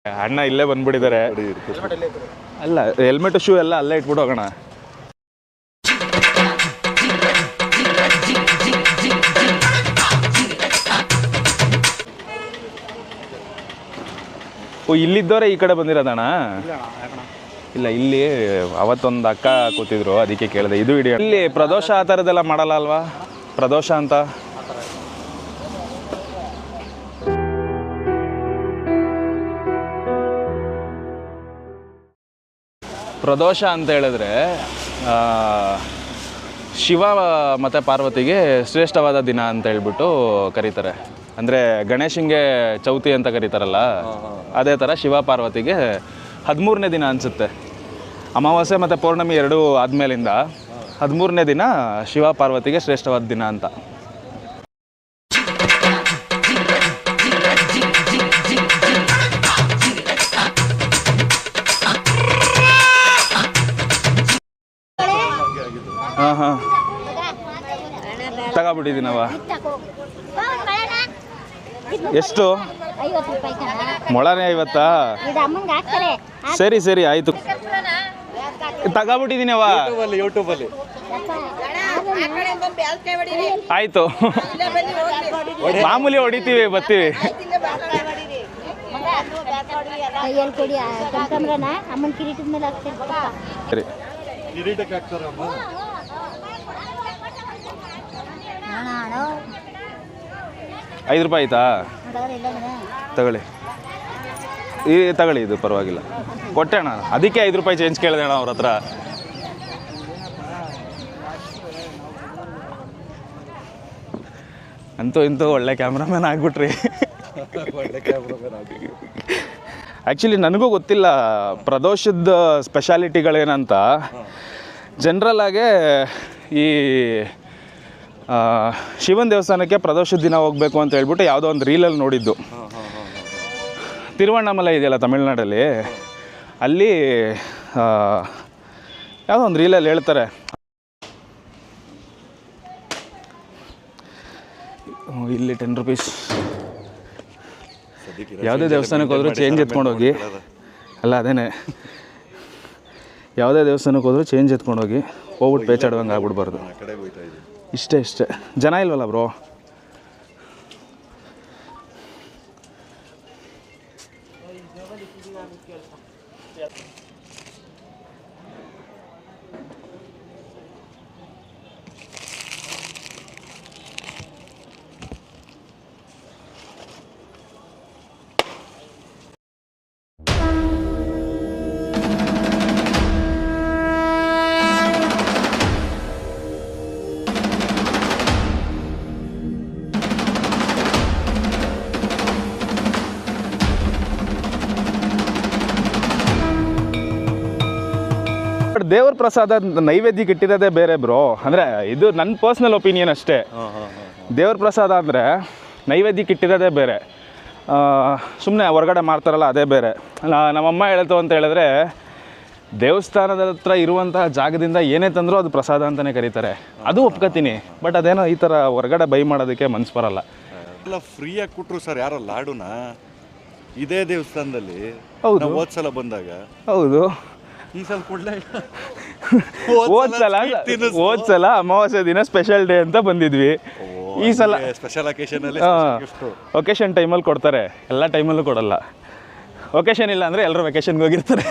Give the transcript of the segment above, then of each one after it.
ಅಣ್ಣ ಇಲ್ಲೇ ಬಂದ್ಬಿಟ್ಟಿದ್ದಾರೆ. ಅಲ್ಲ ಹೆಲ್ಮೆಟ್ ಶೂ ಎಲ್ಲ ಅಲ್ಲೇ ಇಟ್ಬಿಟ್ಟು ಹೋಗೋಣ. ಓ ಇಲ್ಲಿದ್ದವರೇ ಈ ಕಡೆ ಬಂದಿರೋದಣ್ಣ? ಇಲ್ಲ ಇಲ್ಲಿ ಅವತ್ತೊಂದು ಅಕ್ಕ ಕೂತಿದ್ರು, ಅದಕ್ಕೆ ಕೇಳಿದೆ. ಇದು ವಿಡಿಯೋ ಇಲ್ಲಿ ಪ್ರದೋಷ ಆ ಥರದ್ದೆಲ್ಲ ಮಾಡಲ್ಲ ಅಲ್ವಾ? ಪ್ರದೋಷ ಅಂತ ಪ್ರದೋಷ ಅಂತ ಹೇಳಿದ್ರೆ ಶಿವ ಮತ್ತು ಪಾರ್ವತಿಗೆ ಶ್ರೇಷ್ಠವಾದ ದಿನ ಅಂತ ಹೇಳ್ಬಿಟ್ಟು ಕರೀತಾರೆ. ಅಂದರೆ ಗಣೇಶನಿಗೆ ಚೌತಿ ಅಂತ ಕರೀತಾರಲ್ಲ, ಅದೇ ಥರ ಶಿವ ಪಾರ್ವತಿಗೆ 13ನೇ ದಿನ ಅನಿಸುತ್ತೆ. ಅಮಾವಾಸ್ಯೆ ಮತ್ತು ಪೌರ್ಣಮಿ ಎರಡೂ ಆದಮೇಲಿಂದ 13ನೇ ದಿನ ಶಿವ ಪಾರ್ವತಿಗೆ ಶ್ರೇಷ್ಠವಾದ ದಿನ ಅಂತ. ಹಾಂ ಹಾಂ ತಗೊಬಿಟ್ಟಿದ್ದೀನವ. ಎಷ್ಟು? ಮೊಳನೇ 50? ಸರಿ ಸರಿ ಆಯಿತು, ತಗೊಬಿಟ್ಟಿದ್ದೀನವ. ಯೂಟ್ಯೂಬಲ್ಲಿ ಆಯಿತು, ಮಾಮೂಲಿ ಹೊಡಿತೀವಿ, ಬರ್ತೀವಿ. ಸರಿ ₹5 ಆಯ್ತಾ? ತಗೊಳ್ಳಿ, ತಗೊಳ್ಳಿ, ಇದು ಪರವಾಗಿಲ್ಲ, ಕೊಟ್ಟೆ ಅಣ್ಣ. ಅದಕ್ಕೆ ₹5 ಚೇಂಜ್ ಕೇಳಿದೆ ಅಣ್ಣ ಅವ್ರ ಹತ್ರ. ಅಂತೂ ಇಂತೂ ಒಳ್ಳೆ ಕ್ಯಾಮ್ರಾಮ್ಯಾನ್ ಆಗ್ಬಿಟ್ರಿ. ಆ್ಯಕ್ಚುಲಿ ನನಗೂ ಗೊತ್ತಿಲ್ಲ ಪ್ರದೋಷದ ಸ್ಪೆಷಾಲಿಟಿಗಳೇನಂತ. ಜನ್ರಲ್ಲಾಗೆ ಈ ಶಿವನ ದೇವಸ್ಥಾನಕ್ಕೆ ಪ್ರದೋಷದ ದಿನ ಹೋಗಬೇಕು ಅಂತ ಹೇಳ್ಬಿಟ್ಟು ಯಾವುದೋ ಒಂದು ರೀಲಲ್ಲಿ ನೋಡಿದ್ದು. ತಿರುವಣ್ಣಾಮಲೈ ಇದೆಯಲ್ಲ ತಮಿಳ್ನಾಡಲ್ಲಿ, ಅಲ್ಲಿ ಯಾವುದೋ ಒಂದು ರೀಲಲ್ಲಿ ಹೇಳ್ತಾರೆ, ಇಲ್ಲಿ ₹10. ಯಾವುದೇ ದೇವಸ್ಥಾನಕ್ಕೆ ಹೋದರೂ ಚೇಂಜ್ ಎತ್ಕೊಂಡು ಹೋಗಿ. ಅಲ್ಲ ಅದೇನೆ, ಯಾವುದೇ ದೇವಸ್ಥಾನಕ್ಕೆ ಹೋದರೂ ಚೇಂಜ್ ಎತ್ಕೊಂಡು ಹೋಗಿ, ಹೋಗ್ಬಿಟ್ಟು ಪೇಚಾಡುವಂಗೆ ಆಗ್ಬಿಡ್ಬಾರ್ದು. ಇಷ್ಟೇ ಜನ ಇಲ್ವಲ್ಲ ಬ್ರೋ? ದೇವ್ರ ಪ್ರಸಾದ ನೈವೇದ್ಯಕ್ಕೆ ಇಟ್ಟಿರೋದೇ ಬೇರೆ ಬ್ರೋ. ಅಂದರೆ ಇದು ನನ್ನ ಪರ್ಸ್ನಲ್ ಒಪಿನಿಯನ್ ಅಷ್ಟೇ. ದೇವ್ರ ಪ್ರಸಾದ ಅಂದರೆ ನೈವೇದ್ಯಕ್ಕೆ ಇಟ್ಟಿರೋದೇ ಬೇರೆ, ಸುಮ್ಮನೆ ಹೊರಗಡೆ ಮಾಡ್ತಾರಲ್ಲ ಅದೇ ಬೇರೆ. ನಮ್ಮಮ್ಮ ಹೇಳ್ತು ಅಂತ ಹೇಳಿದ್ರೆ, ದೇವಸ್ಥಾನದ ಹತ್ರ ಇರುವಂಥ ಜಾಗದಿಂದ ಏನೇ ತಂದರೂ ಅದು ಪ್ರಸಾದ ಅಂತಲೇ ಕರೀತಾರೆ. ಅದು ಒಪ್ಕೋತೀನಿ, ಬಟ್ ಅದೇನೋ ಈ ಥರ ಹೊರಗಡೆ ಬೈ ಮಾಡೋದಕ್ಕೆ ಮನ್ಸು ಬರಲ್ಲ. ಎಲ್ಲ ಫ್ರೀಯಾಗಿ ಕೊಟ್ಟರು ಸರ್ ಯಾರೋ ಲಾಡುನ ಇದೇ ದೇವಸ್ಥಾನದಲ್ಲಿ. ಹೌದು, ಹೋದ್ಸಲ ಬಂದಾಗ. ಹೌದು, ಈ ಸಲ ಕೊಡ್ಲೇ ಹೋದ್ಸಲ ಅಮಾವಾಸ್ಯೆ ದಿನ ಸ್ಪೆಷಲ್ ಡೇ ಅಂತ ಬಂದಿದ್ವಿ. ಈ ಸಲ ಸ್ಪೆಷಲ್ ಒಕೇಶನ್ ಟೈಮಲ್ಲಿ ಕೊಡ್ತಾರೆ, ಎಲ್ಲ ಟೈಮಲ್ಲೂ ಕೊಡಲ್ಲ. ಒಕೇಶನ್ ಇಲ್ಲ ಅಂದರೆ ಎಲ್ಲರೂ ವೆಕೇಶನ್ಗೆ ಹೋಗಿರ್ತಾರೆ.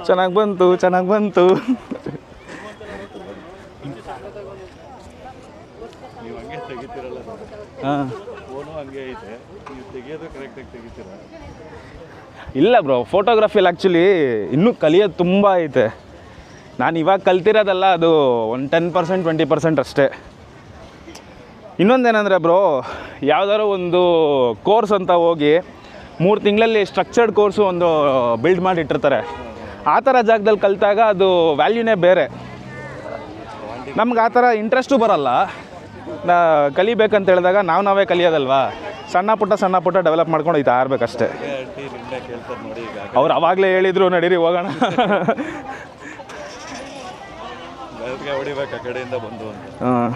ಚೆನ್ನಾಗಿ ಬಂತು. ಹಾಂ ಇಲ್ಲ ಬ್ರೋ, ಫೋಟೋಗ್ರಫಿಯಲ್ಲಿ ಆ್ಯಕ್ಚುಲಿ ಇನ್ನೂ ಕಲಿಯೋದು ತುಂಬ ಐತೆ. ನಾನು ಇವಾಗ ಕಲ್ತಿರೋದಲ್ಲ, ಅದು ಒಂದು 10% 20% ಅಷ್ಟೇ. ಇನ್ನೊಂದೇನೆಂದರೆ ಬ್ರೋ, ಯಾವುದಾದ್ರು ಒಂದು ಕೋರ್ಸ್ ಅಂತ ಹೋಗಿ 3 ತಿಂಗಳಲ್ಲಿ ಸ್ಟ್ರಕ್ಚರ್ಡ್ ಕೋರ್ಸು ಒಂದು ಬಿಲ್ಡ್ ಮಾಡಿ ಇಟ್ಟಿರ್ತಾರೆ. ಆ ಥರ ಜಾಗದಲ್ಲಿ ಕಲಿತಾಗ ಅದು ವ್ಯಾಲ್ಯೂನೇ ಬೇರೆ. ನಮ್ಗೆ ಆ ಥರ ಇಂಟ್ರೆಸ್ಟು ಬರಲ್ಲ. ಕಲಿಬೇಕಂತ ಹೇಳಿದಾಗ ನಾವೇ ಕಲಿಯೋದಲ್ವಾ. ಸಣ್ಣ ಪುಟ್ಟ ಡೆವಲಪ್ ಮಾಡ್ಕೊಂಡು ಹೋಗ್ತಾ ಇರಬೇಕಷ್ಟೇ. ಅವ್ರು ಅವಾಗಲೇ ಹೇಳಿದರು ನಡೀರಿ ಹೋಗೋಣ. ಹೊಡಿಬೇಕು ಆ ಕಡೆಯಿಂದ ಬಂದು. ಹಾಂ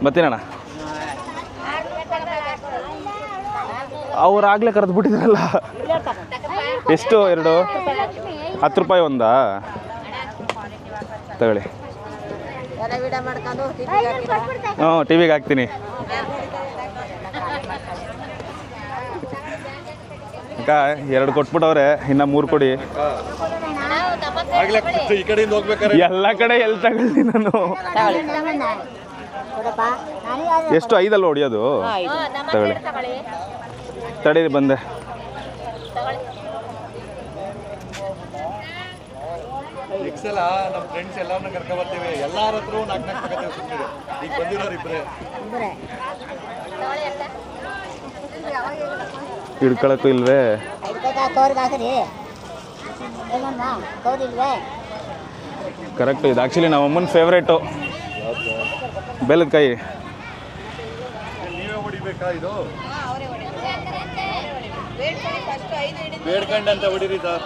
ಬರ್ತೀನಣ್ಣ. ಅವ್ರು ಆಗಲೇ ಕರೆದು ಬಿಟ್ಟಿದ್ರಲ್ಲ. ಎಷ್ಟು 2 10 ರೂಪಾಯಿ ಒಂದಾ? ತಗೊಳ್ಳಿ. ಹ್ಞೂ ಟಿ ವಿಗೆ ಹಾಕ್ತೀನಿ. ಅಕ್ಕ 2 ಕೊಟ್ಬಿಟ್ಟವ್ರೆ, ಇನ್ನು 3 ಕೊಡಿ. ಈ ಕಡೆಯಿಂದ ಹೋಗ್ಬೇಕಾರೆ ಎಲ್ಲ ಕಡೆ ಎಲ್ಲಿ ತಗೊಳ್ಳಿ ನಾನು. ಎಷ್ಟು 5 ಹೊಡಿಯೋದು? ತಗೊಳ್ಳಿ. ತಡೀರಿ ಬಂದೆ. ಎಕ್ಸೆಲ್ಲ ನಮ್ಮ ಫ್ರೆಂಡ್ಸ್ ಎಲ್ಲರನ್ನ ಕರ್ಕೊ ಬರ್ತೀವಿ. ಎಲ್ಲಾರ ಹತ್ರ 4 ತಗೋತೀವಿ ಸುಮ್ಮನೆ. ಈಗ ಬಂದಿರೋರು ಇಬ್ಬರೇ. ಹಿಡ್ಕೊಳಕ್ಕೂ ಇಲ್ವೇ? ಕರೆಕ್ಟ್. ಇದು ಆ್ಯಕ್ಚುಲಿ ನಮ್ಮ ಅಮ್ಮನ ಫೇವ್ರೇಟು, ಬೆಲ್ಲದ ಕಾಯಿ. ನೀವೇ ಹೊಡಿಬೇಕಾ ಇದು? ಬೇಡ್ಕಂಡಂತ ಹೊಡಿರಿ ಸರ್.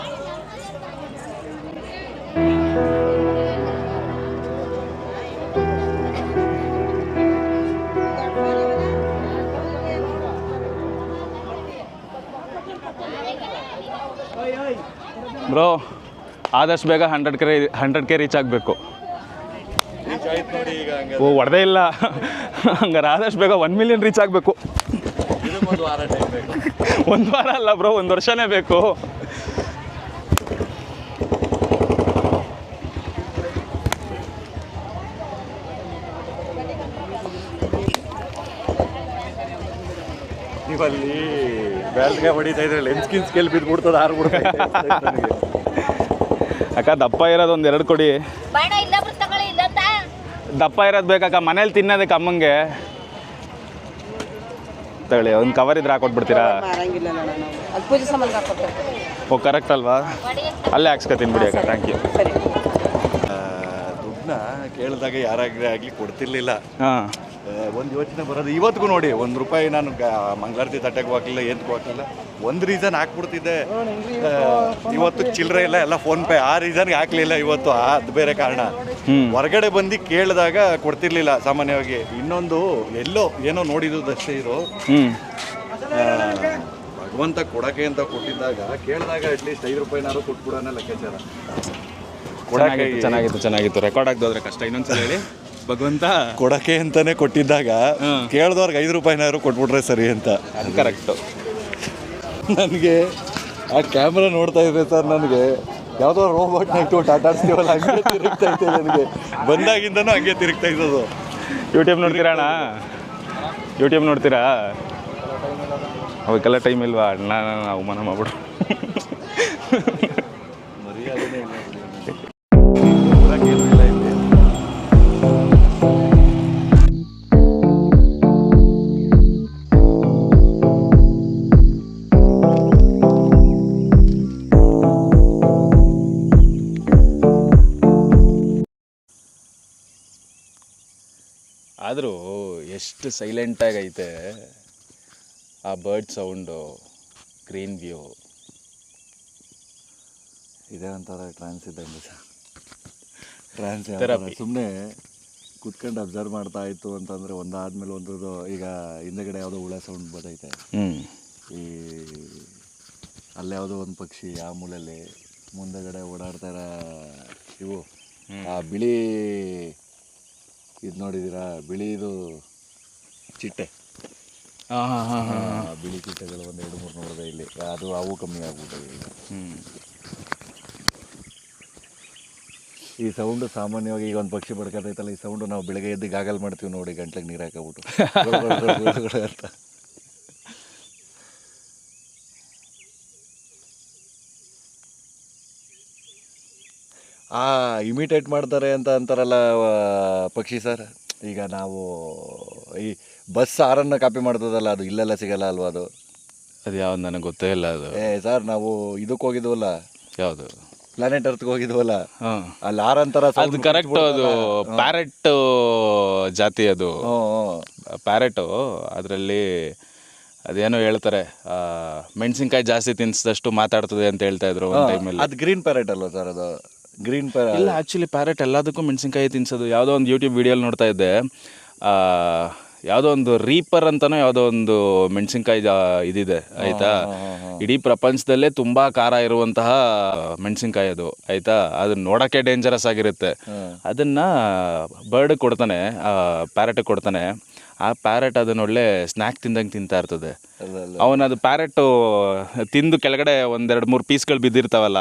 ಬ್ರೋ ಆದಷ್ಟು ಬೇಗ 100K ರೀಚ್ ಆಗಬೇಕು. ನೋಡಿ ಈಗ ಓ ಹೊಡೆದೇ ಇಲ್ಲ. ಹಂಗಾರೆ ಆದಷ್ಟು ಬೇಗ 1 ಮಿಲಿಯನ್ ರೀಚ್ ಆಗಬೇಕು. ಒಂದು ವಾರ ಟೈಮ್ ಬೇಕು. 1 ವಾರ ಅಲ್ಲ ಬ್ರೋ, 1 ವರ್ಷನೇ ಬೇಕು. ನೀವಲ್ಲಿ ಬ್ಯಾಲ್ಗೆ ಹೊಡಿತಾ ಇದ್ರೆ ಲೆನ್ಸ್ಕಿನ್ ಸ್ಕೇಲ್ ಬಿದ್ದುಬಿಡ್ತದೆ. ನನಗೆ ಅಕ್ಕ ದಪ್ಪ ಇರೋದು 1-2 ಕೊಡಿ. ದಪ್ಪ ಇರೋದು ಬೇಕಕ್ಕ, ಮನೇಲಿ ತಿನ್ನೋದಕ್ಕೆ ಅಮ್ಮಂಗೆ. ತಗೊಳ್ಳಿ, ಒಂದು ಕವರ್ ಇದ್ರೆ ಹಾಕೊಟ್ಬಿಡ್ತೀರಾ? ಓ ಕರೆಕ್ಟ್ ಅಲ್ವಾ? ಅಲ್ಲೇ ಹಾಕ್ಸ್ಕೊತೀನಿ ಬಿಡಿ ಅಕ್ಕ. Thank you. ದುಡ್ಡನ್ನ ಕೇಳಿದಾಗ ಯಾರಾಗಲಿ ಆಗಲಿ ಕೊಡ್ತಿರ್ಲಿಲ್ಲ. ಹಾಂ, ಒಂದು ಯೋಚನೆ ಬರೋದು ಇವತ್ತಿಗೂ ನೋಡಿ. 1 ರೂಪಾಯಿ ನಾನು ಮಂಗಳಾರತಿ ತಟ್ಟೆಗೂ ಹಾಕಲಿಲ್ಲ, ಏನಕ್ಕೂ ಹಾಕಲಿಲ್ಲ. ಒಂದು ರೀಸನ್ ಹಾಕ್ಬಿಡ್ತಿದ್ದೆ. ಇವತ್ತು ಚಿಲ್ಲರೆ ಇಲ್ಲ, ಎಲ್ಲ ಫೋನ್ಪೇ. ಆ ರೀಸನ್ಗೆ ಹಾಕಲಿಲ್ಲ ಇವತ್ತು. ಅದು ಬೇರೆ ಕಾರಣ. ಹೊರಗಡೆ ಬಂದು ಕೇಳಿದಾಗ ಕೊಡ್ತಿರ್ಲಿಲ್ಲ ಸಾಮಾನ್ಯವಾಗಿ. ಇನ್ನೊಂದು ಎಲ್ಲೋ ಏನೋ ನೋಡಿದ್ದಷ್ಟೇ ಇರೋ ಭಗವಂತ ಕೊಡಕ್ಕೆ ಅಂತ ಕೊಟ್ಟಿದ್ದಾಗ ಕೇಳಿದಾಗ ಅಟ್ಲೀಸ್ಟ್ 5 ರೂಪಾಯಿನಾರು ಕೊಟ್ಬಿಡೋಣ ಲೆಕ್ಕಾಚಾರ. ಚೆನ್ನಾಗಿತ್ತು. ರೆಕಾರ್ಡ್ ಆಗದೋದ್ರೆ ಕಷ್ಟ. ಇನ್ನೊಂದ್ಸಲ ಹೇಳಿ. ಭಗವಂತ ಕೊಡಕ್ಕೆ ಅಂತಾನೆ ಕೊಟ್ಟಿದ್ದಾಗ ಕೇಳಿದವ್ರಿಗೆ 5 ರೂಪಾಯಿನಾರು ಕೊಟ್ಬಿಟ್ರೆ ಸರಿ ಅಂತ. ಅದು ಕರೆಕ್ಟು. ನನಗೆ ಆ ಕ್ಯಾಮ್ರಾ ನೋಡ್ತಾ ಇದ್ರೆ ಸರ್, ನನಗೆ ಯಾವುದೋ ರೋಬೋಟ್ ಇಟ್ಟು ಟಾಟಾ ಆಡಿಸ್ತೀವಲ್ಲ ಹಂಗೆ ತಿರುಗ್ತಾ ಇತ್ತು. ನನಗೆ ಬಂದಾಗಿಂದನೂ ಹಂಗೆ ತಿರುಗ್ತಾ ಇದ್ದದು. ಯೂಟ್ಯೂಬ್ ನೋಡ್ತೀರಾ ಅಣ್ಣ? ಯೂಟ್ಯೂಬ್ ನೋಡ್ತೀರಾ? ಅವಕ್ಕೆಲ್ಲ ಟೈಮ್ ಇಲ್ವಾ ಅಣ್ಣ? ಅವಮಾನ ಮಾಡ್ಬಿಡು. ಮರ್ಯಾದೆನೇ ಇಲ್ಲ. ಆದರೂ ಎಷ್ಟು ಸೈಲೆಂಟಾಗೈತೆ ಆ ಬರ್ಡ್ ಸೌಂಡು, ಗ್ರೀನ್ ವ್ಯೂ. ಇದೇ ಒಂಥರ ಟ್ರಾನ್ಸ್ ಇದ್ದಂಗೆ ಸರ್. ಟ್ರಾನ್ಸ್ ಥೆರಪಿ. ಸುಮ್ಮನೆ ಕುತ್ಕೊಂಡು ಅಬ್ಸರ್ವ್ ಮಾಡ್ತಾ ಇತ್ತು ಅಂತಂದರೆ ಒಂದಾದ್ಮೇಲೆ ಒಂದ್ರದ್ದು. ಈಗ ಹಿಂದೆಗಡೆ ಯಾವುದೋ ಹುಳ ಸೌಂಡ್ ಬರ್ತೈತೆ. ಈ ಅಲ್ಲೇ ಯಾವುದೋ ಒಂದು ಪಕ್ಷಿ ಆ ಮೂಲೆಯಲ್ಲಿ ಮುಂದೆಗಡೆ ಓಡಾಡ್ತಾರ. ಇವು ಆ ಬಿಳಿ ಇದು ನೋಡಿದ್ದೀರಾ? ಬಿಳಿದು ಚಿಟ್ಟೆ. ಬಿಳಿ ಚಿಟ್ಟೆಗಳು 1-2-3 ನೋಡಿದೆ ಇಲ್ಲಿ. ಅದು ಅವು ಕಮ್ಮಿ ಆಗ್ಬಿಟ್ಟಿದೆ ಈಗ. ಈ ಸೌಂಡು ಸಾಮಾನ್ಯವಾಗಿ ಈಗ ಒಂದು ಪಕ್ಷಿ ಬಡ್ಕತೈತಲ್ಲ, ಈ ಸೌಂಡು ನಾವು ಬೆಳಗ್ಗೆ ಎದ್ದು ಗಾಗಲ್ ಮಾಡ್ತೀವಿ ನೋಡಿ, ಗಂಟ್ಲಿಗೆ ನೀರು ಹಾಕಬಿಟ್ಟು ಅಂತ. ಇಮಿಟೇಟ್ ಮಾಡ್ತಾರೆ ಅಂತ ಅಂತಾರಲ್ಲ ಪಕ್ಷಿ ಸರ್. ಈಗ ನಾವು ಈ ಬಸ್ ಹಾರನ್ನು ಕಾಪಿ ಮಾಡ್ತದಲ್ಲ, ಅದು ಇಲ್ಲೆಲ್ಲ ಸಿಗಲ್ಲ ಅಲ್ವಾ? ಅದು ಯಾವ್ದು ನನಗೆ ಗೊತ್ತೇ ಇಲ್ಲ. ಅದು ಸರ್ ನಾವು ಇದಕ್ಕೆ ಹೋಗಿದ್ವಲ್ಲ, ಯಾವುದು ಪ್ಲಾನೆಟ್ ಅರ್ತ್ಗೆ ಹೋಗಿದ್ವಲ್ಲ, ಅಲ್ಲಿ ಹಾರಂತರ ಅದು ಕರೆಕ್ಟ್. ಅದು ಪ್ಯಾರೆಟ್ ಜಾತಿ. ಅದು ಪ್ಯಾರೆಟು. ಅದರಲ್ಲಿ ಅದೇನೋ ಹೇಳ್ತಾರೆ, ಮೆಣಸಿನ್ಕಾಯಿ ಜಾಸ್ತಿ ತಿನ್ಸಿದಷ್ಟು ಮಾತಾಡ್ತದೆ ಅಂತ ಹೇಳ್ತಾ ಇದ್ರು ಒಂದು ಟೈಮಲ್ಲಿ. ಅದು ಗ್ರೀನ್ ಪ್ಯಾರೆಟ್ ಅಲ್ವಾ ಸರ್? ಅದು ಗ್ರೀನ್ ಇಲ್ಲ ಆ್ಯಕ್ಚುಲಿ ಪ್ಯಾರೆಟ್ ಎಲ್ಲದಕ್ಕೂ ಮೆಣಸಿನ್ಕಾಯಿ ತಿನ್ಸೋದು. ಯಾವುದೋ ಒಂದು ಯೂಟ್ಯೂಬ್ ವಿಡಿಯೋಲಿ ನೋಡ್ತಾ ಇದ್ದೆ, ಯಾವುದೋ ಒಂದು ರೀಪರ್ ಅಂತನೋ ಯಾವುದೋ ಒಂದು ಮೆಣಸಿನ್ಕಾಯಿ ಇದಿದೆ ಆಯಿತಾ. ಇಡೀ ಪ್ರಪಂಚದಲ್ಲೇ ತುಂಬ ಖಾರ ಇರುವಂತಹ ಮೆಣಸಿನ್ಕಾಯಿ ಅದು ಆಯಿತಾ. ಅದನ್ನ ನೋಡೋಕ್ಕೆ ಡೇಂಜರಸ್ ಆಗಿರುತ್ತೆ. ಅದನ್ನು ಬರ್ಡ್ ಕೊಡ್ತಾನೆ, ಪ್ಯಾರೆಟಿಗೆ ಕೊಡ್ತಾನೆ. ಆ ಪ್ಯಾರೆಟ್ ಅದನ್ನ ಒಳ್ಳೆ ಸ್ನ್ಯಾಕ್ ತಿಂದಂಗೆ ತಿಂತಾ ಇರ್ತದೆ. ಅವನದು ಪ್ಯಾರೆಟು ತಿಂದು ಕೆಳಗಡೆ 1-2-3 ಪೀಸ್ಗಳು ಬಿದ್ದಿರ್ತಾವಲ್ಲ,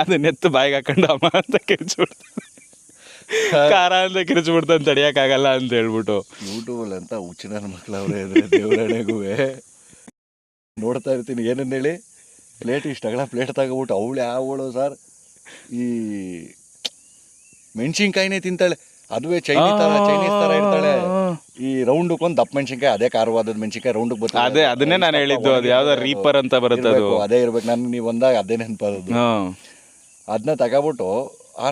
ಅದನ್ನೆತ್ತು ಬಾಯಿಗೆ ಹಾಕೊಂಡು ಅಮ್ಮ ಅಂತ ಕಿರ್ಚ್ಬಿಡ್ತಾನೆ, ಖಾರ ಅಂತ ಕಿರ್ಚ್ಬಿಡ್ತಾನೆ, ತಡಿಯೋಕ್ಕಾಗಲ್ಲ ಅಂತ ಹೇಳ್ಬಿಟ್ಟು. ಯೂಟ್ಯೂಬಲ್ಲಿ ಅಂತ ಹುಚ್ಚಿನ ಮಕ್ಕಳವ್ರೆ ಇದ್ರೆ ದೇವರಣೆಗೂ ನೋಡ್ತಾ ಇರ್ತೀನಿ. ಏನಂತ ಹೇಳಿ ಪ್ಲೇಟ್ ಇಷ್ಟಗಳ ಪ್ಲೇಟ್ ತಗೋಬಿಟ್ಟು ಅವಳು ಸರ್ ಈ ಮೆಣಸಿನ್ಕಾಯಿನೇ ತಿಂತಾಳೆ. ಅದುವೇ ಚೈನೀಸ್ ತರ ಇರ್ತಾಳೆ. ಈ ರೌಂಡಕ್ಕೆ ಒಂದು ದಪ್ಪ ಮೆಣಸಿನ್ಕಾಯಿ, ಅದೇ ಖಾರವಾದ ಮೆಣಸಿನ್ಕಾಯಿ ರೌಂಡಕ್ಕೆ ಬರ್ತದೆ. ಅದೇ ಅದನ್ನೇ ನಾನು ಹೇಳಿದ್ದು, ಅದು ಯಾವ್ದೋ ರೀಪರ್ ಅಂತ ಬರುತ್ತೆ, ಅದು ಅದೇ ಇರ್ಬೇಕು. ನನ್ಗೆ ನೀವು ಬಂದಾಗ ಅದೇ ನೆನಪದು. ಅದನ್ನ ತಗೋಬಿಟ್ಟು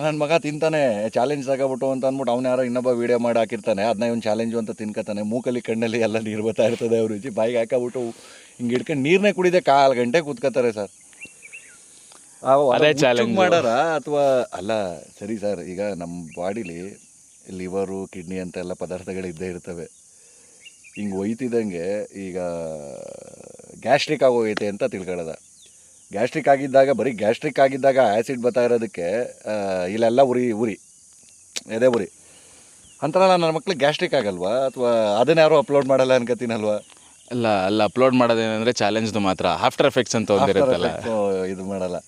ನನ್ನ ಮಗ ತಿಂತಾನೆ, ಚಾಲೆಂಜ್ ತಗೋಬಿಟ್ಟು ಅಂತ ಅಂದ್ಬಿಟ್ಟು ಅವ್ನು ಯಾರೋ ಇನ್ನೊಬ್ಬ ವೀಡಿಯೋ ಮಾಡಿ ಹಾಕಿರ್ತಾನೆ, ಅದನ್ನ ಇವ್ನು ಚಾಲೆಂಜು ಅಂತ ತಿನ್ಕೋತಾನೆ. ಮೂಕಲ್ಲಿ ಕಣ್ಣಲ್ಲಿ ಎಲ್ಲ ನೀರು ಬರ್ತಾ ಇರ್ತದೆ. ಅವ್ರ ರುಚಿ ಬಾಯಿಗೆ ಹಾಕೋಬಿಟ್ಟು ಹಿಂಗೆ ಹಿಡ್ಕೊಂಡು ನೀರನ್ನೇ ಕುಡಿದೆ 1/4 ಗಂಟೆ ಕೂತ್ಕೋತಾರೆ ಸರ್. ಅದೇ ಚಾಲೆಂಜ್ ಮಾಡಾರ ಅಥವಾ ಅಲ್ಲ? ಸರಿ ಸರ್, ಈಗ ನಮ್ಮ ಬಾಡಿಲಿ ಲಿವರು ಕಿಡ್ನಿ ಅಂತ ಎಲ್ಲ ಪದಾರ್ಥಗಳು ಇದ್ದೇ ಇರ್ತವೆ. ಹಿಂಗೆ ಒಯ್ತಿದ್ದಂಗೆ ಈಗ ಗ್ಯಾಸ್ಟ್ರಿಕ್ ಆಗೋಗೈತೆ ಅಂತ ತಿಳ್ಕೊಳ್ಳೋದ. ಗ್ಯಾಸ್ಟ್ರಿಕ್ ಆಗಿದ್ದಾಗ, ಬರೀ ಗ್ಯಾಸ್ಟ್ರಿಕ್ ಆಗಿದ್ದಾಗ ಆ್ಯಸಿಡ್ ಬರ್ತಾ ಇರೋದಕ್ಕೆ ಇಲ್ಲೆಲ್ಲ ಉರಿ ಎದೆ ಉರಿ ಅಂತಾರಲ್ಲ. ನನ್ನ ಮಕ್ಳಿಗೆ ಗ್ಯಾಸ್ಟ್ರಿಕ್ ಆಗಲ್ವಾ? ಅಥವಾ ಅದನ್ನ ಯಾರು ಅಪ್ಲೋಡ್ ಮಾಡಲ್ಲ ಅನ್ಕೋತೀನಲ್ವಾ? ಅಲ್ಲ ಅಪ್ಲೋಡ್ ಮಾಡೋದೇನಂದ್ರೆ ಚಾಲೆಂಜ್ದು ಮಾತ್ರ. ಆಫ್ಟರ್ ಎಫೆಕ್ಟ್ಸ್ ಅಂತ ಒಂದಿರುತ್ತಲ್ಲ, ಇದು ಮಾಡಲ್ಲ.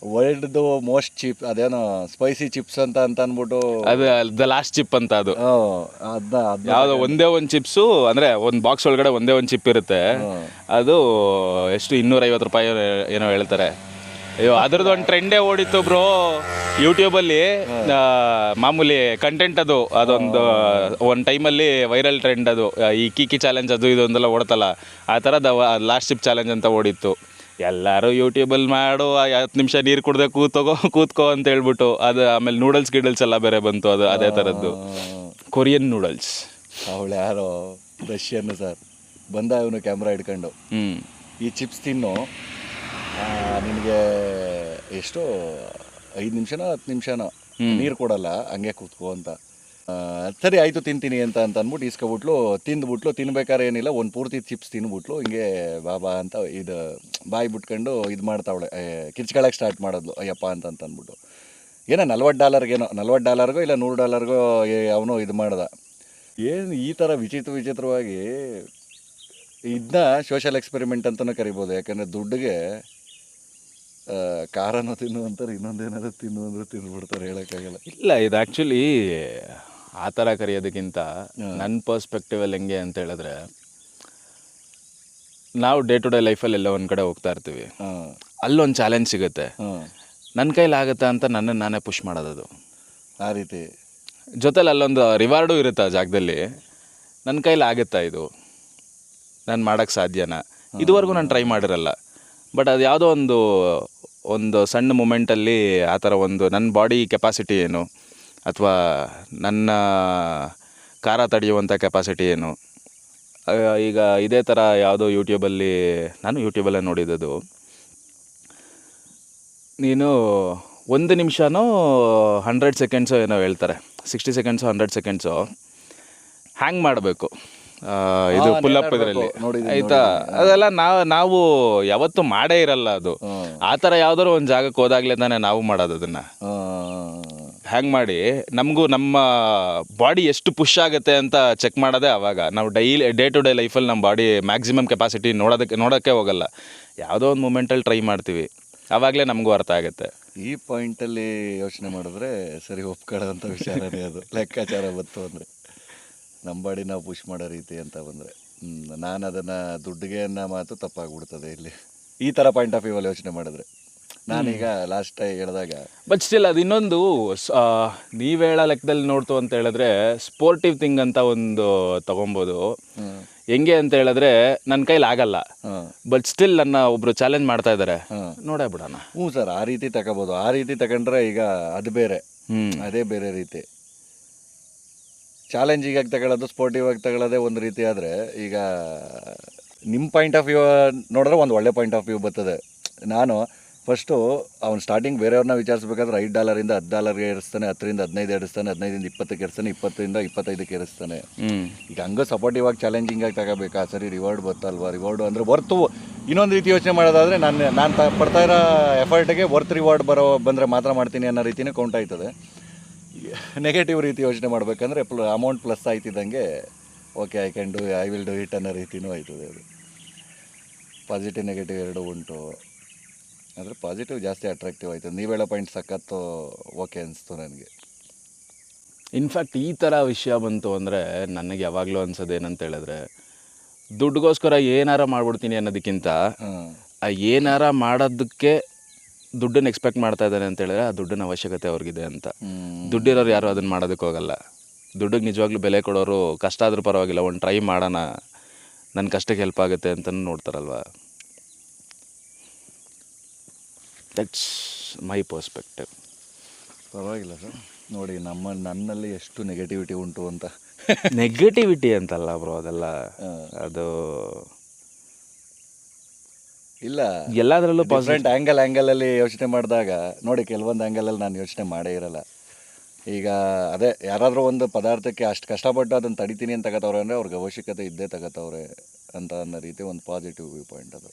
ವರ್ಲ್ಡ್ದು ಮೋಸ್ಟ್ ಚಿಪ್ ಅದೇನೋ ಸ್ಪೈಸಿ ಚಿಪ್ಸ್ ಅಂತ ಅಂದ್ಬಿಟ್ಟು, ಅದು ದ ಲಾಸ್ಟ್ ಚಿಪ್ ಅಂತ. ಅದು ಅದನ್ನ ಯಾವುದೋ ಒಂದೇ ಒಂದು ಚಿಪ್ಸು, ಅಂದರೆ ಒಂದು ಬಾಕ್ಸ್ ಒಳಗಡೆ ಒಂದೇ ಒಂದು ಚಿಪ್ ಇರುತ್ತೆ. ಅದು ಎಷ್ಟು 250 ರೂಪಾಯಿ ಏನೋ ಹೇಳ್ತಾರೆ. ಅಯ್ಯೋ, ಅದ್ರದ್ದು ಒಂದು ಟ್ರೆಂಡೇ ಓಡಿತ್ತು ಬ್ರೋ ಯೂಟ್ಯೂಬಲ್ಲಿ. ಮಾಮೂಲಿ ಕಂಟೆಂಟ್ ಅದು, ಅದೊಂದು ಒಂದು ಟೈಮಲ್ಲಿ ವೈರಲ್ ಟ್ರೆಂಡ್ ಅದು. ಈ ಕೀಕಿ ಚಾಲೆಂಜ್ ಅದು ಇದು ಒಂದೆಲ್ಲ ಓಡ್ತಲ್ಲ, ಆ ಥರದ ಲಾಸ್ಟ್ ಚಿಪ್ ಚಾಲೆಂಜ್ ಅಂತ ಓಡಿತ್ತು. ಎಲ್ಲರೂ ಯೂಟ್ಯೂಬಲ್ಲಿ ಮಾಡು 10 ನಿಮಿಷ ನೀರು ಕುಡ್ದೆ ಕೂತ್ಕೋ ಅಂತ ಹೇಳ್ಬಿಟ್ಟು, ಅದು ಆಮೇಲೆ ನೂಡಲ್ಸ್ ಎಲ್ಲ ಬೇರೆ ಬಂತು. ಅದು ಅದೇ ಥರದ್ದು ಕೊರಿಯನ್ ನೂಡಲ್ಸ್. ಅವಳು ಯಾರೋ ರಷ್ಯನ್ ಸರ್ ಬಂದ, ಇವನು ಕ್ಯಾಮ್ರಾ ಹಿಡ್ಕೊಂಡು ಈ ಚಿಪ್ಸ್ ತಿನ್ನು, ನಿನಗೆ ಎಷ್ಟು 5 ನಿಮಿಷನೋ 10 ನಿಮಿಷನೋ ನೀರು ಕೊಡಲ್ಲ, ಹಂಗೆ ಕೂತ್ಕೋ ಅಂತ. ಸರಿ ಆಯಿತು ತಿಂತೀನಿ ಅಂತ ಅಂದ್ಬಿಟ್ಟು ಇಸ್ಕೊಬಿಟ್ಲು. ತಿನ್ಬೇಕಾದ್ರೆ ಏನಿಲ್ಲ, ಒಂದು ಪೂರ್ತಿ ಚಿಪ್ಸ್ ತಿನ್ಬಿಟ್ಲು. ಹಿಂಗೆ ಬಾಬಾ ಅಂತ ಇದು ಬಾಯಿ ಬಿಟ್ಕೊಂಡು ಇದು ಮಾಡ್ತಾವಳೆ, ಕಿರ್ಚ್ಕೊಳಕ್ಕೆ ಸ್ಟಾರ್ಟ್ ಮಾಡಿದ್ಲು. ಅಯ್ಯಪ್ಪ ಅಂತ ಅಂದ್ಬಿಟ್ಟು ಏನೋ $40 ಇಲ್ಲ $100 ಅವನು ಇದು ಮಾಡ್ದ. ಏನು ಈ ಥರ ವಿಚಿತ್ರವಾಗಿ ಇದನ್ನ ಸೋಷಲ್ ಎಕ್ಸ್ಪೆರಿಮೆಂಟ್ ಅಂತಲೂ ಕರಿಬೋದು. ಯಾಕಂದರೆ ದುಡ್ಡಿಗೆ ಖಾರನೂ ತಿನ್ನುವಂತಾರೆ, ಇನ್ನೊಂದೇನಾದ್ರು ತಿನ್ನುವಂದ್ರೆ ತಿಂದ್ಬಿಡ್ತಾರೆ, ಹೇಳೋಕ್ಕಾಗಲ್ಲ. ಇಲ್ಲ, ಇದು ಆ್ಯಕ್ಚುಲಿ ಆ ಥರ ಕರೆಯೋದಕ್ಕಿಂತ ನನ್ನ ಪರ್ಸ್ಪೆಕ್ಟಿವಲ್ಲಿ ಹೆಂಗೆ ಅಂತ ಹೇಳಿದ್ರೆ, ನಾವು ಡೇ ಟು ಡೇ ಲೈಫಲ್ಲಿ ಎಲ್ಲ ಒಂದು ಕಡೆ ಹೋಗ್ತಾ ಇರ್ತೀವಿ, ಅಲ್ಲೊಂದು ಚಾಲೆಂಜ್ ಸಿಗುತ್ತೆ, ನನ್ನ ಕೈಲಾಗುತ್ತೆ ಅಂತ ನನ್ನನ್ನು ನಾನೇ ಪುಷ್ ಮಾಡೋದು. ಆ ರೀತಿ ಜೊತೆಲಿ ಅಲ್ಲೊಂದು ರಿವಾರ್ಡು ಇರುತ್ತೆ ಆ ಜಾಗದಲ್ಲಿ. ನನ್ನ ಕೈಲಾಗುತ್ತಾ ಇದು, ನಾನು ಮಾಡೋಕ್ಕೆ ಸಾಧ್ಯನಾ? ಇದುವರೆಗೂ ನಾನು ಟ್ರೈ ಮಾಡಿರಲ್ಲ. ಬಟ್ ಅದು ಯಾವುದೋ ಒಂದು ಸಣ್ಣ ಮೂಮೆಂಟಲ್ಲಿ ಆ ಥರ ಒಂದು ನನ್ನ ಬಾಡಿ ಕೆಪಾಸಿಟಿ ಏನು, ಅಥವಾ ನನ್ನ ಖಾರ ತಡೆಯುವಂಥ ಕೆಪಾಸಿಟಿ ಏನು. ಈಗ ಇದೇ ಥರ ಯಾವುದೋ ನಾನು ಯೂಟ್ಯೂಬಲ್ಲೇ ನೋಡಿದ್ದು, ನೀನು 1 ನಿಮಿಷನೋ 100 ಸೆಕೆಂಡ್ಸೋ ಏನೋ ಹೇಳ್ತಾರೆ, 60 ಸೆಕೆಂಡ್ಸೋ 100 ಸೆಕೆಂಡ್ಸೋ ಹ್ಯಾಂಗ್ ಮಾಡಬೇಕು ಇದು ಪುಲ್ಲಪ್ ಇದರಲ್ಲಿ, ಆಯಿತಾ? ಅದೆಲ್ಲ ನಾವು ಯಾವತ್ತೂ ಮಾಡೇ ಇರಲ್ಲ. ಅದು ಆ ಥರ ಯಾವ್ದಾದ್ರು ಒಂದು ಜಾಗಕ್ಕೆ ಹೋದಾಗಲೇ ತಾನೇ ನಾವು ಮಾಡೋದು. ಅದನ್ನು ಹ್ಯಾಂಗ್ ಮಾಡಿ ನಮಗೂ ನಮ್ಮ ಬಾಡಿ ಎಷ್ಟು ಪುಷ್ ಆಗುತ್ತೆ ಅಂತ ಚೆಕ್ ಮಾಡೋದೇ ಆವಾಗ. ನಾವು ಡೇ ಟು ಡೇ ಲೈಫಲ್ಲಿ ನಮ್ಮ ಬಾಡಿ ಮ್ಯಾಕ್ಸಿಮಮ್ ಕೆಪಾಸಿಟಿ ನೋಡೋಕ್ಕೆ ಹೋಗಲ್ಲ. ಯಾವುದೋ ಒಂದು ಮೂಮೆಂಟಲ್ಲಿ ಟ್ರೈ ಮಾಡ್ತೀವಿ, ಆವಾಗಲೇ ನಮಗೂ ಅರ್ಥ ಆಗುತ್ತೆ. ಈ ಪಾಯಿಂಟಲ್ಲಿ ಯೋಚನೆ ಮಾಡಿದ್ರೆ ಸರಿ ಒಪ್ಕೊಳ್ಳೋಂಥ ವಿಚಾರನೇ ಅದು. ಲೆಕ್ಕಾಚಾರ ಬಂತು ಅಂದರೆ ನಮ್ಮ ಬಾಡಿ ನಾವು ಪುಷ್ ಮಾಡೋ ರೀತಿ ಅಂತ ಬಂದರೆ, ನಾನು ಅದನ್ನು ದುಡ್ಡಿಗೆ ಅನ್ನೋ ಮಾತು ತಪ್ಪಾಗ್ಬಿಡ್ತದೆ ಇಲ್ಲಿ, ಈ ಥರ ಪಾಯಿಂಟ್ ಆಫ್ ವ್ಯೂವಲ್ಲಿ ಯೋಚನೆ ಮಾಡಿದ್ರೆ. ನಾನೀಗ ಲಾಸ್ಟ್ ಹೇಳಿದಾಗ ಬಟ್ ಸ್ಟಿಲ್ ಅದು ಇನ್ನೊಂದು ನೀವು ಹೇಳೋ ಲೆಕ್ಕದಲ್ಲಿ ನೋಡ್ತು ಅಂತ ಹೇಳಿದ್ರೆ ಸ್ಪೋರ್ಟಿವ್ ಥಿಂಗ್ ಅಂತ ಒಂದು ತೊಗೊಬೋದು. ಹೆಂಗೆ ಅಂತ ಹೇಳಿದ್ರೆ ನನ್ನ ಕೈಲಿ ಆಗಲ್ಲ, ಬಟ್ ಸ್ಟಿಲ್ ನನ್ನ ಒಬ್ರು ಚಾಲೆಂಜ್ ಮಾಡ್ತಾ ಇದ್ದಾರೆ, ನೋಡೇ ಬಿಡೋಣ. ಹ್ಞೂ ಸರ್, ಆ ರೀತಿ ತಗೋಬೋದು. ಆ ರೀತಿ ತಗೊಂಡ್ರೆ ಈಗ ಅದು ಬೇರೆ, ಅದೇ ಬೇರೆ ರೀತಿ. ಚಾಲೆಂಜಿಗಾಗಿ ತಗೊಳ್ಳೋದು, ಸ್ಪೋರ್ಟಿವ್ ಆಗಿ ತಗೊಳ್ಳೋದೇ ಒಂದು ರೀತಿ. ಆದರೆ ಈಗ ನಿಮ್ಮ ಪಾಯಿಂಟ್ ಆಫ್ ವ್ಯೂ ನೋಡಿದ್ರೆ ಒಂದು ಒಳ್ಳೆ ಪಾಯಿಂಟ್ ಆಫ್ ವ್ಯೂ ಬರ್ತದೆ. ನಾನು ಫಸ್ಟು ಅವ್ನು ಸ್ಟಾರ್ಟಿಂಗ್ ಬೇರೆಯವ್ರನ್ನ ವಿಚಾರಿಸ್ಬೇಕಾದ್ರೆ $5 $10 ಏರಿಸ್ತಾನೆ, 10ರಿಂದ 15 ಏರಿಸ್ತಾನೆ, 15ರಿಂದ 20ಕ್ಕೆ ಏರಿಸ್ತಾನೆ, 20ರಿಂದ 25ಕ್ಕೆ ಏರಿಸ್ತಾನೆ. ಈಗ ಹಂಗೆ ಸಪೋರ್ಟಿವ್ ಆಗಿ ಚಾಲೆಂಜಿಂಗ್ ಆಗಿ ತಗೋಬೇಕಾ, ಸರಿ ರಿವಾರ್ಡ್ ಬರ್ತಲ್ವಾ, ರಿವಾರ್ಡು ಅಂದರೆ ವರ್ತು. ಇನ್ನೊಂದು ರೀತಿ ಯೋಚನೆ ಮಾಡೋದಾದರೆ ನಾನು ಪಡ್ತಾ ಇರೋ ಎಫರ್ಟ್ಗೆ ವರ್ತ್ ರಿವಾರ್ಡ್ ಬಂದರೆ ಮಾತ್ರ ಮಾಡ್ತೀನಿ ಅನ್ನೋ ರೀತಿನೇ ಕೌಂಟ್ ಆಯ್ತದೆ. ನೆಗೆಟಿವ್ ರೀತಿ ಯೋಚನೆ ಮಾಡಬೇಕಂದ್ರೆ ಅಮೌಂಟ್ ಪ್ಲಸ್ ಆಯ್ತಿದ್ದಂಗೆ okay I will do it ಅನ್ನೋ ರೀತಿಯೂ ಆಯ್ತದೆ. ಅದು ಪಾಸಿಟಿವ್ ನೆಗೆಟಿವ್ ಎರಡೂ ಉಂಟು. ಆದರೆ ಪಾಸಿಟಿವ್ ಜಾಸ್ತಿ ಅಟ್ರಾಕ್ಟಿವ್ ಆಯ್ತದೆ. ನೀವು ಹೇಳೋ ಪಾಯಿಂಟ್ ಸಖತ್ತು ಓಕೆ ಅನಿಸ್ತು ನನಗೆ. ಇನ್ಫ್ಯಾಕ್ಟ್ ಈ ಥರ ವಿಷಯ ಬಂತು ಅಂದರೆ ನನಗೆ ಯಾವಾಗಲೂ ಅನ್ಸೋದು ಏನಂತ ಹೇಳಿದ್ರೆ, ದುಡ್ಡುಗೋಸ್ಕರ ಏನಾರ ಮಾಡ್ಬಿಡ್ತೀನಿ ಅನ್ನೋದಕ್ಕಿಂತ ಆ ಏನಾರ ಮಾಡೋದಕ್ಕೆ ದುಡ್ಡನ್ನು ಎಕ್ಸ್ಪೆಕ್ಟ್ ಮಾಡ್ತಾ ಇದ್ದಾನೆ ಅಂತ ಹೇಳಿದ್ರೆ ಆ ದುಡ್ಡಿನ ಅವಶ್ಯಕತೆ ಅವ್ರಿಗಿದೆ ಅಂತ. ದುಡ್ಡಿರೋರು ಯಾರು ಅದನ್ನು ಮಾಡೋದಕ್ಕೆ ಹೋಗಲ್ಲ. ದುಡ್ಡಿಗೆ ನಿಜವಾಗ್ಲೂ ಬೆಲೆ ಕೊಡೋರು ಕಷ್ಟ ಆದರೂ ಪರವಾಗಿಲ್ಲ, ಒಂದು ಟ್ರೈ ಮಾಡೋಣ, ನನ್ನ ಕಷ್ಟಕ್ಕೆ ಹೆಲ್ಪ್ ಆಗುತ್ತೆ ಅಂತಲೂ ನೋಡ್ತಾರಲ್ವ. That's my perspective. ಪರವಾಗಿಲ್ಲ ಸರ್. ನೋಡಿ ನನ್ನಲ್ಲಿ ಎಷ್ಟು ನೆಗೆಟಿವಿಟಿ ಉಂಟು ಅಂತ. ನೆಗೆಟಿವಿಟಿ ಅಂತಲ್ಲ ಬ್ರೋ, ಅದೆಲ್ಲ ಅದು ಇಲ್ಲ, ಎಲ್ಲದರಲ್ಲೂ ಡಿಫ್ರೆಂಟ್ ಆ್ಯಂಗಲಲ್ಲಿ ಯೋಚನೆ ಮಾಡಿದಾಗ ನೋಡಿ, ಕೆಲವೊಂದು ಆ್ಯಂಗಲಲ್ಲಿ ನಾನು ಯೋಚನೆ ಮಾಡೇ ಇರಲ್ಲ. ಈಗ ಅದೇ ಯಾರಾದರೂ ಒಂದು ಪದಾರ್ಥಕ್ಕೆ ಅಷ್ಟು ಕಷ್ಟಪಟ್ಟು ಅದನ್ನು ತಡಿತೀನಿ ಅಂತ ತಗೋತವ್ರೆ ಅಂದರೆ ಅವ್ರಿಗೆ ಅವಶ್ಯಕತೆ ಇದ್ದೇ ತಗೋತವ್ರೆ ಅಂತ ಅನ್ನೋ ರೀತಿ ಒಂದು ಪಾಸಿಟಿವ್ ವ್ಯೂ ಪಾಯಿಂಟ್ ಅದು.